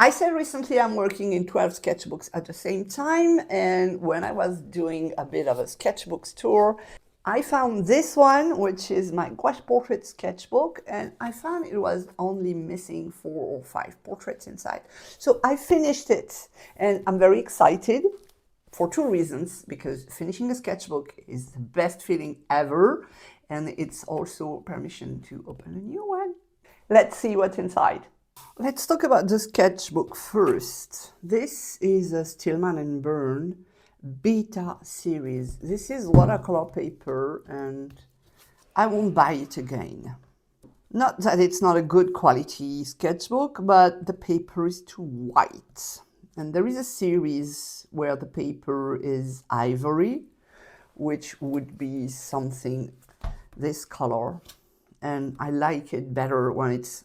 I said recently I'm working in 12 sketchbooks at the same time, and when I was doing a bit of a sketchbooks tour, I found this one, which is my gouache portrait sketchbook, and I found it was only missing 4 or 5 portraits inside. So I finished it, and I'm very excited for 2 reasons, because finishing a sketchbook is the best feeling ever, and it's also permission to open a new one. Let's see what's inside. Let's talk about the sketchbook first. This is a Stillman and Burn Beta series. This is watercolor paper, and I won't buy it again. Not that it's not a good quality sketchbook, but the paper is too white. And there is a series where the paper is ivory, which would be something this color. And I like it better when it's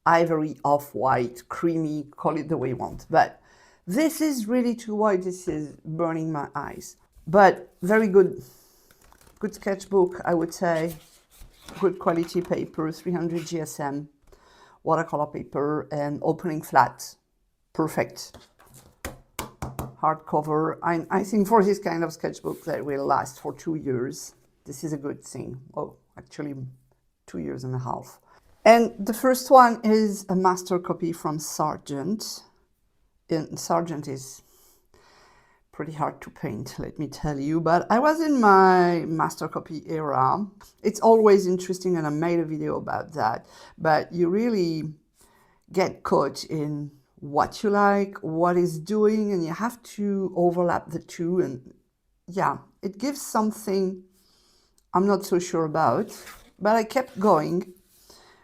ivory, off-white, creamy, call it the way you want. But this is really too white. This is burning my eyes. But very good sketchbook, I would say. Good quality paper, 300 GSM, watercolor paper, and opening flat. Perfect. Hardcover. I think for this kind of sketchbook that will last for 2 years. This is a good thing. Oh, actually 2 years and a half. And the first one is a master copy from Sargent. And Sargent is pretty hard to paint, let me tell you, but I was in my master copy era. It's always interesting, and I made a video about that, but you really get caught in what you like, what is doing, and you have to overlap the two, and yeah, it gives something I'm not so sure about, but I kept going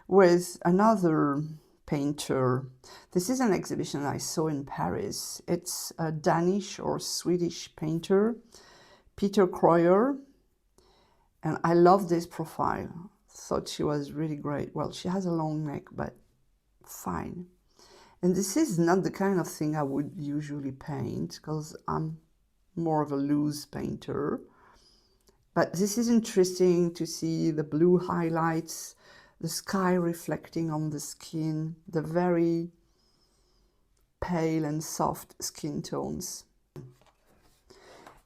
with another painter. This is an exhibition I saw in Paris. It's a Danish or Swedish painter, Peter Kreuer, and I love this profile. Thought she was really great. Well, she has a long neck, but fine. And this is not the kind of thing I would usually paint, because I'm more of a loose painter. But this is interesting to see the blue highlights, the sky reflecting on the skin, the very pale and soft skin tones.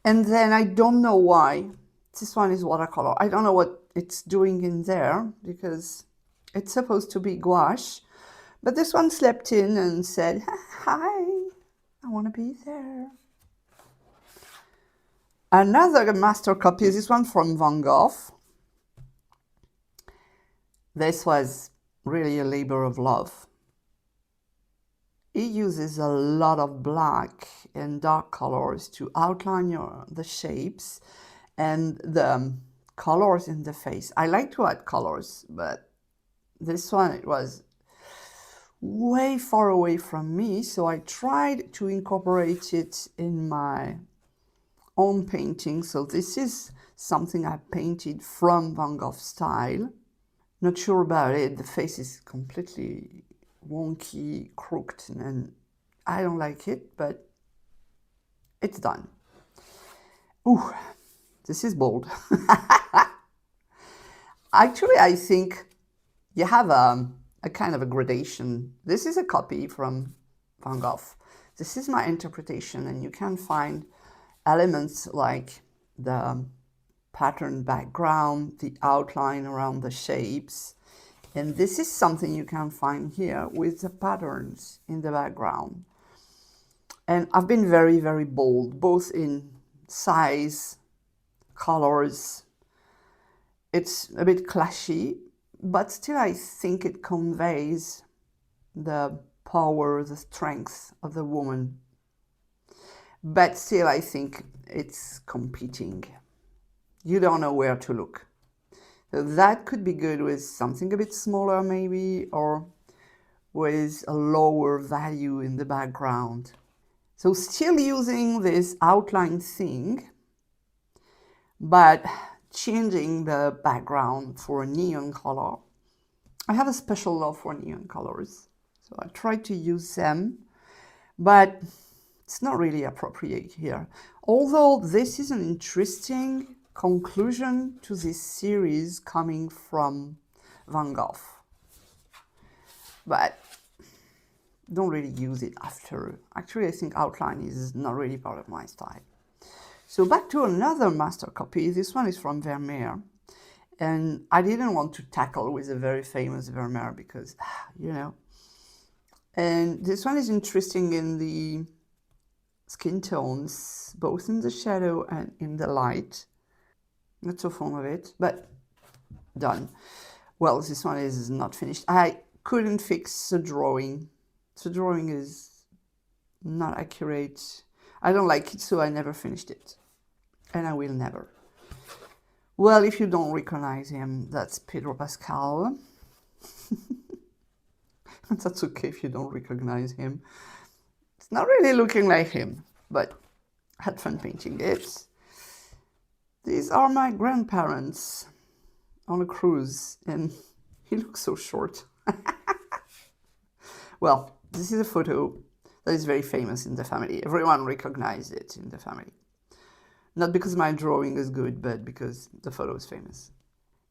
And then I don't know why, this one is watercolor. I don't know what it's doing in there, because it's supposed to be gouache. But this one slept in and said, hi, I want to be there. Another master copy is this one from Van Gogh. This was really a labor of love. He uses a lot of black and dark colors to outline the shapes and the colors in the face. I like to add colors, but this one, it was way far away from me, so I tried to incorporate it in my own painting. So this is something I painted from Van Gogh style. Not sure about it. The face is completely wonky, crooked, and I don't like it, but it's done. Ooh, this is bold. Actually, I think you have a kind of a gradation. This is a copy from Van Gogh. This is my interpretation, and you can find elements like the pattern background, the outline around the shapes. And this is something you can find here with the patterns in the background. And I've been very, very bold, both in size, colors. It's a bit clashy, but still I think it conveys the power, the strength of the woman. But still I think it's competing. You don't know where to look. So that could be good with something a bit smaller maybe, or with a lower value in the background. So still using this outline thing, but changing the background for a neon color. I have a special love for neon colors, so I try to use them, but it's not really appropriate here. Although this is an interesting conclusion to this series coming from Van Gogh. But don't really use it after. Actually, I think outline is not really part of my style. So back to another master copy. This one is from Vermeer. And I didn't want to tackle with a very famous Vermeer because, you know. And this one is interesting in the skin tones, both in the shadow and in the light. Not so fond of it, but done. Well, this one is not finished. I couldn't fix the drawing. The drawing is not accurate. I don't like it, so I never finished it. And I will never. Well, if you don't recognize him, that's Pedro Pascal. That's okay if you don't recognize him. It's not really looking like him, but I had fun painting it. These are my grandparents on a cruise, and he looks so short. Well, this is a photo that is very famous in the family. Everyone recognized it in the family. Not because my drawing is good, but because the photo is famous.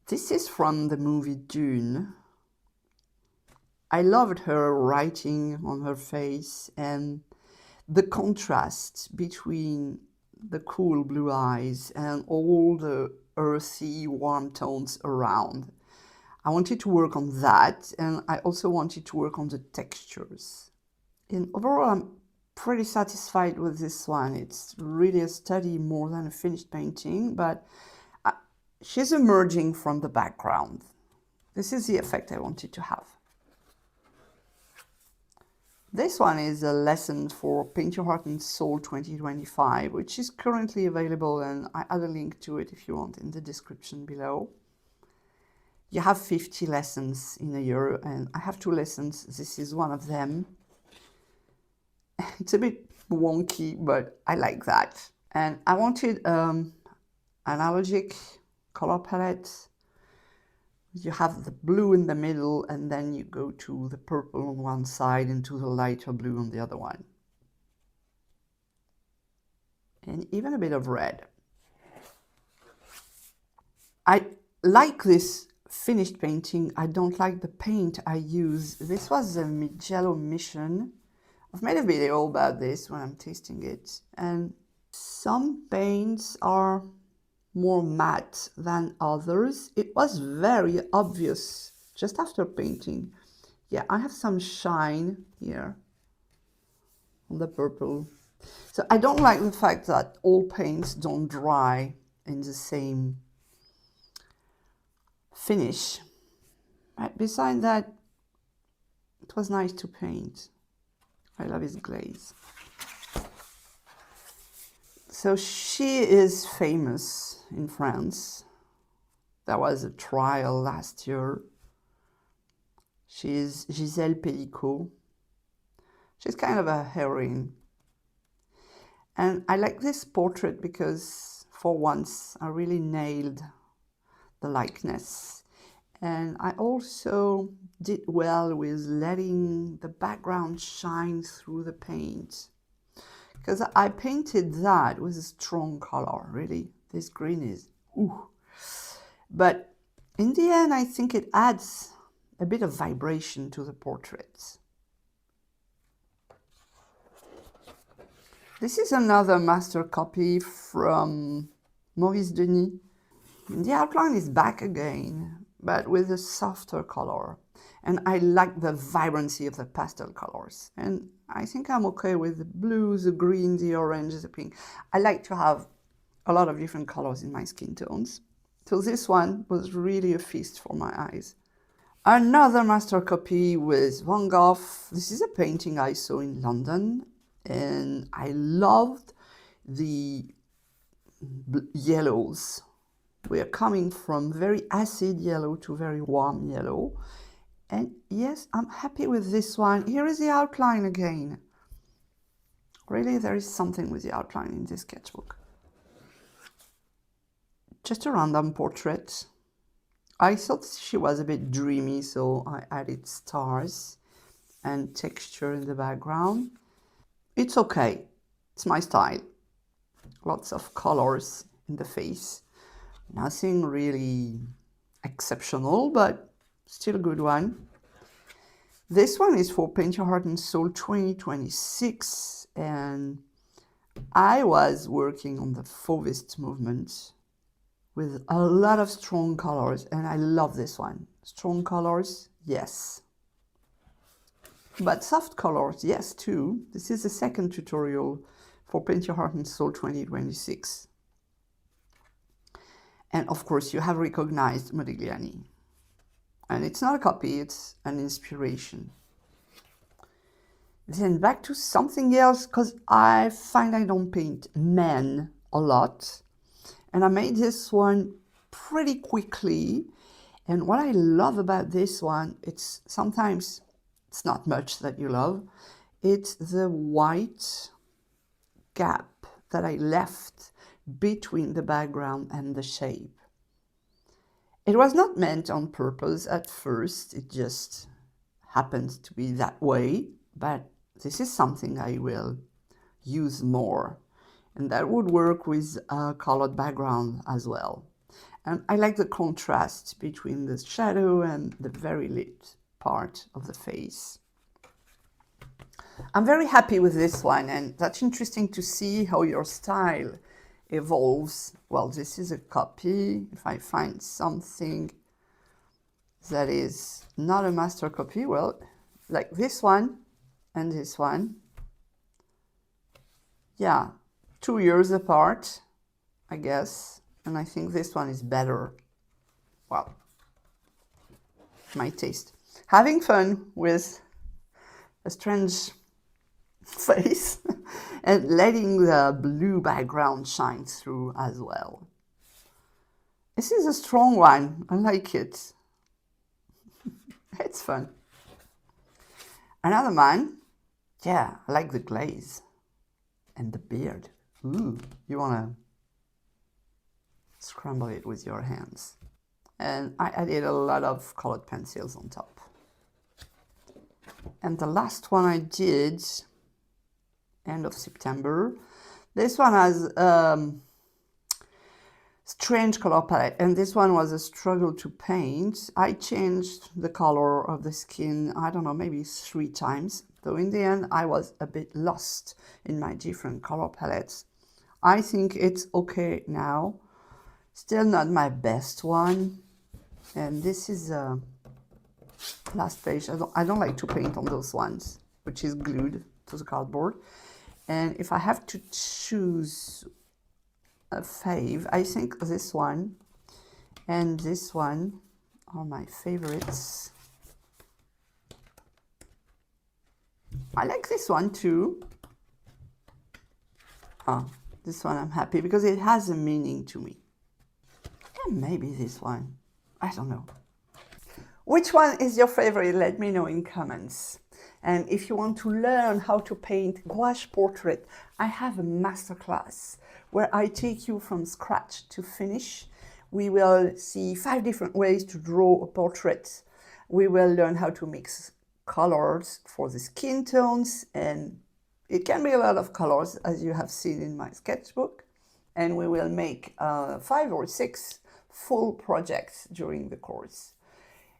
This is from the movie Dune. I loved her writing on her face and the contrast between the cool blue eyes and all the earthy, warm tones around. I wanted to work on that, and I also wanted to work on the textures. And overall, I'm pretty satisfied with this one. It's really a study more than a finished painting, but she's emerging from the background. This is the effect I wanted to have. This one is a lesson for Paint Your Heart and Soul 2025, which is currently available, and I add a link to it if you want in the description below. You have 50 lessons in a year, and I have 2 lessons. This is one of them. It's a bit wonky, but I like that. And I wanted an analogic color palette. You have the blue in the middle, and then you go to the purple on one side and to the lighter blue on the other one. And even a bit of red. I like this finished painting. I don't like the paint I use. This was a Mugello Mission. I've made a video about this when I'm tasting it. And some paints are more matte than others. It was very obvious just after painting. Yeah, I have some shine here on the purple. So I don't like the fact that all paints don't dry in the same finish. But besides that, it was nice to paint. I love his glaze. So she is famous in France. There was a trial last year. She is Gisèle Pellicot. She's kind of a heroine. And I like this portrait because for once I really nailed the likeness. And I also did well with letting the background shine through the paint. Because I painted that with a strong color, really. This green is, ooh. But in the end, I think it adds a bit of vibration to the portraits. This is another master copy from Maurice Denis. The outline is back again, but with a softer color. And I like the vibrancy of the pastel colors. And I think I'm okay with the blue, the green, the orange, the pink. I like to have a lot of different colors in my skin tones. So this one was really a feast for my eyes. Another master copy with Van Gogh. This is a painting I saw in London, and I loved the yellows. We are coming from very acid yellow to very warm yellow. And yes, I'm happy with this one. Here is the outline again. Really, there is something with the outline in this sketchbook. Just a random portrait. I thought she was a bit dreamy, so I added stars and texture in the background. It's okay. It's my style. Lots of colors in the face. Nothing really exceptional, but still a good one. This one is for Paint Your Heart and Soul 2026, and I was working on the Fauvist movement with a lot of strong colors, and I love this one. Strong colors, yes. But soft colors, yes, too. This is the second tutorial for Paint Your Heart and Soul 2026. And of course, you have recognized Modigliani. And it's not a copy, it's an inspiration. Then back to something else, because I find I don't paint men a lot. And I made this one pretty quickly. And what I love about this one, it's sometimes it's not much that you love. It's the white gap that I left between the background and the shape. It was not meant on purpose at first, it just happened to be that way, but this is something I will use more. And that would work with a colored background as well. And I like the contrast between the shadow and the very lit part of the face. I'm very happy with this one, and that's interesting to see how your style evolves. Well, this is a copy. If I find something that is not a master copy, well, like this one and this one, yeah, 2 years apart, I guess, and I think this one is better. Well, my taste. Having fun with a strange face and letting the blue background shine through as well. This is a strong one. I like it. It's fun. Another one. Yeah, I like the glaze and the beard. Ooh, you want to scramble it with your hands. And I added a lot of colored pencils on top. And the last one I did end of September. This one has strange color palette, and this one was a struggle to paint. I changed the color of the skin, I don't know, maybe 3 times, though in the end I was a bit lost in my different color palettes. I think it's okay now. Still not my best one. And this is last page. I don't like to paint on those ones, which is glued to the cardboard. And if I have to choose a fave, I think this one and this one are my favorites. I like this one too. This one I'm happy because it has a meaning to me. And maybe this one, I don't know. Which one is your favorite? Let me know in comments. And if you want to learn how to paint gouache portrait, I have a masterclass where I take you from scratch to finish. We will see 5 different ways to draw a portrait. We will learn how to mix colors for the skin tones, and it can be a lot of colors as you have seen in my sketchbook. And we will make 5 or 6 full projects during the course.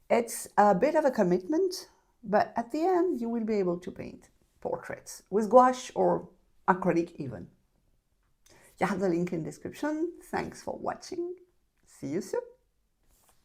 It's a bit of a commitment, but at the end you will be able to paint portraits with gouache or acrylic even. You have the link in the description. Thanks for watching. See you soon.